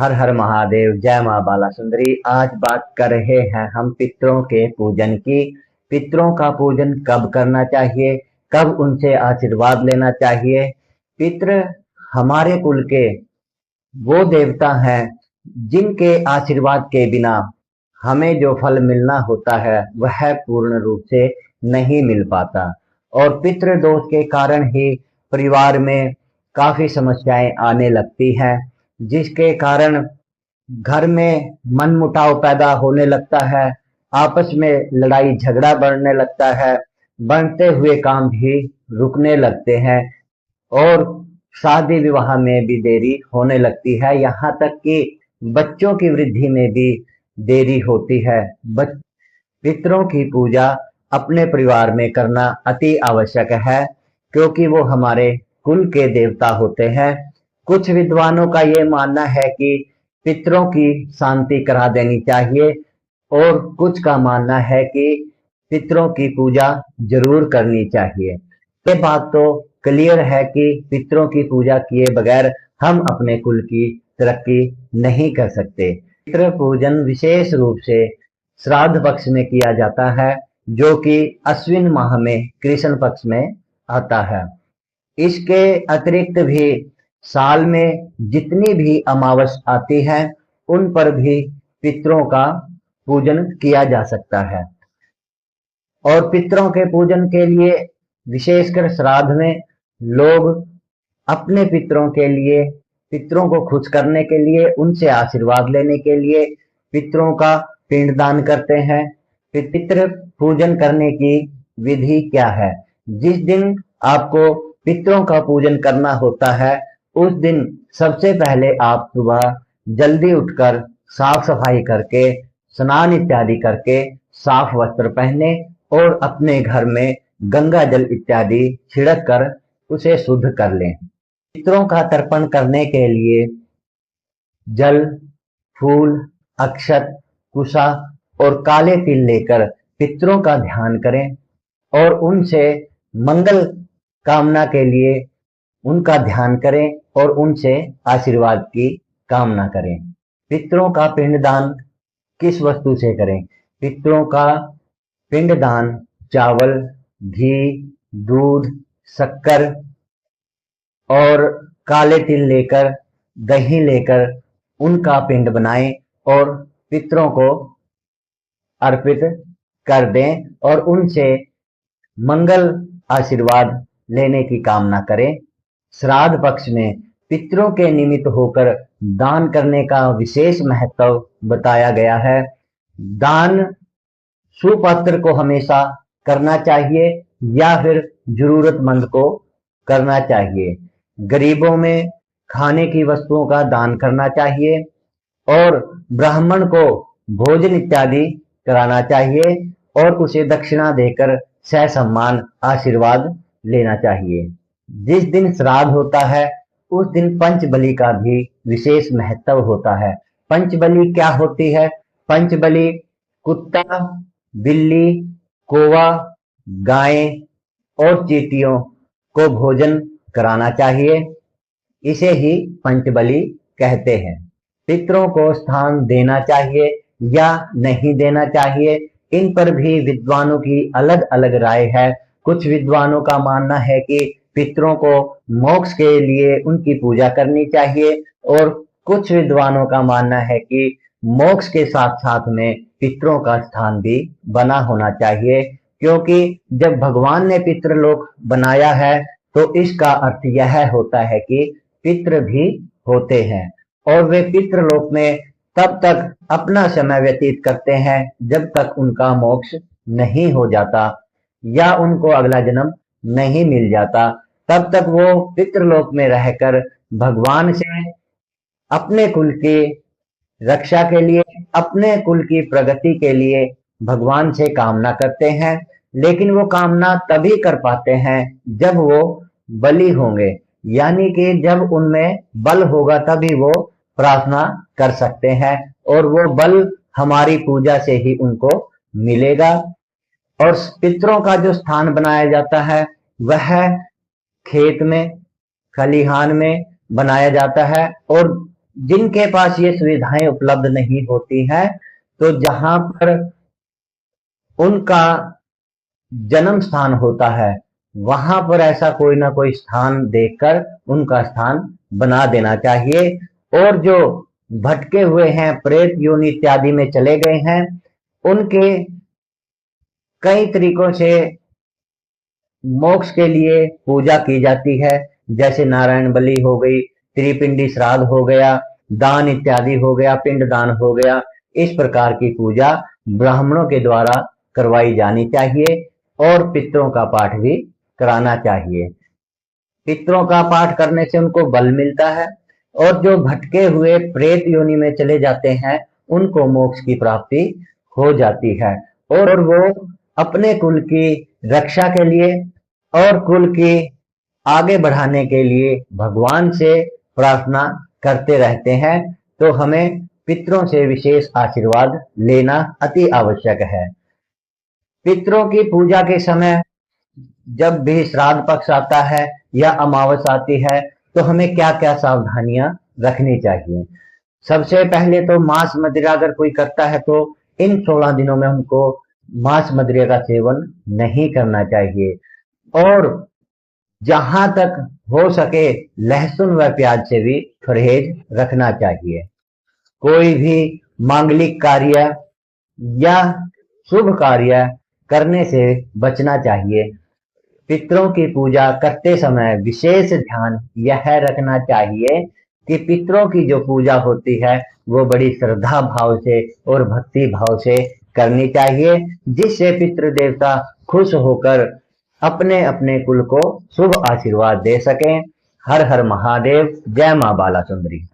हर हर महादेव, जय माँ बाला सुंदरी। आज बात कर रहे हैं हम पितरों के पूजन की। पितरों का पूजन कब करना चाहिए, कब उनसे आशीर्वाद लेना चाहिए। पितृ हमारे कुल के वो देवता हैं जिनके आशीर्वाद के बिना हमें जो फल मिलना होता है वह पूर्ण रूप से नहीं मिल पाता। और पितृ दोष के कारण ही परिवार में काफी समस्याएं आने लगती हैं, जिसके कारण घर में मनमुटाव पैदा होने लगता है, आपस में लड़ाई झगड़ा बढ़ने लगता है, बनते हुए काम भी रुकने लगते हैं और शादी विवाह में भी देरी होने लगती है। यहाँ तक कि बच्चों की वृद्धि में भी देरी होती है। पितरों की पूजा अपने परिवार में करना अति आवश्यक है, क्योंकि वो हमारे कुल के देवता होते हैं। कुछ विद्वानों का ये मानना है कि पितरों की शांति करा देनी चाहिए और कुछ का मानना है कि पितरों की पूजा जरूर करनी चाहिए। ये बात तो क्लियर है कि पितरों की पूजा किए बगैर हम अपने कुल की तरक्की नहीं कर सकते। पितृ पूजन विशेष रूप से श्राद्ध पक्ष में किया जाता है, जो कि अश्विन माह में कृष्ण पक्ष में आता है। इसके अतिरिक्त भी साल में जितनी भी अमावस आती है उन पर भी पितरों का पूजन किया जा सकता है। और पितरों के पूजन के लिए विशेषकर श्राद्ध में लोग अपने पितरों के लिए, पितरों को खुश करने के लिए, उनसे आशीर्वाद लेने के लिए पितरों का पिंडदान करते हैं। पितृ पूजन करने की विधि क्या है? जिस दिन आपको पितरों का पूजन करना होता है उस दिन सबसे पहले आप सुबह जल्दी उठकर साफ सफाई करके, स्नान इत्यादि करके, साफ वस्त्र पहने और अपने घर में गंगा जल इत्यादि छिड़क कर उसे शुद्ध कर लें। पितरों का तर्पण करने के लिए जल, फूल, अक्षत, कुशा और काले तिल लेकर पितरों का ध्यान करें और उनसे मंगल कामना के लिए उनका ध्यान करें और उनसे आशीर्वाद की कामना करें। पितरों का पिंडदान किस वस्तु से करें? पितरों का पिंडदान चावल, घी, दूध, शक्कर और काले तिल लेकर, दही लेकर उनका पिंड बनाएं और पितरों को अर्पित कर दें और उनसे मंगल आशीर्वाद लेने की कामना करें। श्राद्ध पक्ष में पितरों के निमित्त होकर दान करने का विशेष महत्व बताया गया है। दान सुपात्र को हमेशा करना चाहिए या फिर जरूरतमंद को करना चाहिए। गरीबों में खाने की वस्तुओं का दान करना चाहिए और ब्राह्मण को भोजन इत्यादि कराना चाहिए और उसे दक्षिणा देकर ससम्मान आशीर्वाद लेना चाहिए। जिस दिन श्राद्ध होता है उस दिन पंचबलि का भी विशेष महत्व होता है। पंचबलि क्या होती है? पंचबलि कुत्ता, बिल्ली, कौवा, गाय और चींटियों को भोजन कराना चाहिए। इसे ही पंचबलि कहते हैं। पितरों को स्थान देना चाहिए या नहीं देना चाहिए, इन पर भी विद्वानों की अलग अलग राय है। कुछ विद्वानों का मानना है कि पितरों को मोक्ष के लिए उनकी पूजा करनी चाहिए और कुछ विद्वानों का मानना है कि मोक्ष के साथ साथ में पितरों का स्थान भी बना होना चाहिए, क्योंकि जब भगवान ने पितृलोक बनाया है तो इसका अर्थ यह होता है कि पितृ भी होते हैं और वे पितृलोक में तब तक अपना समय व्यतीत करते हैं जब तक उनका मोक्ष नहीं हो जाता या उनको अगला जन्म नहीं मिल जाता। तब तक वो पितृलोक में रहकर भगवान से अपने कुल की रक्षा के लिए, अपने कुल की प्रगति के लिए भगवान से कामना करते हैं। लेकिन वो कामना तभी कर पाते हैं जब वो बली होंगे, यानी कि जब उनमें बल होगा तभी वो प्रार्थना कर सकते हैं और वो बल हमारी पूजा से ही उनको मिलेगा। और पितरों का जो स्थान बनाया जाता है वह खेत में, खलिहान में बनाया जाता है और जिनके पास ये सुविधाएं उपलब्ध नहीं होती हैं, तो जहां पर उनका जन्म स्थान होता है वहां पर ऐसा कोई ना कोई स्थान देखकर उनका स्थान बना देना चाहिए। और जो भटके हुए हैं, प्रेत योनि इत्यादि में चले गए हैं, उनके कई तरीकों से मोक्ष के लिए पूजा की जाती है। जैसे नारायण बलि हो गई, त्रिपिंडी श्राद्ध हो गया, दान इत्यादि हो गया, पिंड दान हो गया। इस प्रकार की पूजा ब्राह्मणों के द्वारा करवाई जानी चाहिए और पितरों का पाठ भी कराना चाहिए। पितरों का पाठ करने से उनको बल मिलता है और जो भटके हुए प्रेत योनि में चले जाते हैं उनको मोक्ष की प्राप्ति हो जाती है और वो अपने कुल की रक्षा के लिए और कुल की आगे बढ़ाने के लिए भगवान से प्रार्थना करते रहते हैं। तो हमें पितरों से विशेष आशीर्वाद लेना अति आवश्यक है। पितरों की पूजा के समय जब भी श्राद्ध पक्ष आता है या अमावस आती है तो हमें क्या क्या सावधानियां रखनी चाहिए। सबसे पहले तो मांस मदिरा अगर कोई करता है तो इन 16 दिनों में हमको मांस मदिरा का सेवन नहीं करना चाहिए और जहां तक हो सके लहसुन व प्याज से भी परहेज रखना चाहिए। कोई भी मांगलिक कार्य या शुभ कार्य करने से बचना चाहिए। पितरों की पूजा करते समय विशेष ध्यान यह रखना चाहिए कि पितरों की जो पूजा होती है वो बड़ी श्रद्धा भाव से और भक्ति भाव से करनी चाहिए, जिससे पितृ देवता खुश होकर अपने अपने कुल को शुभ आशीर्वाद दे सकें। हर हर महादेव। जय मां बाला सुंदरी।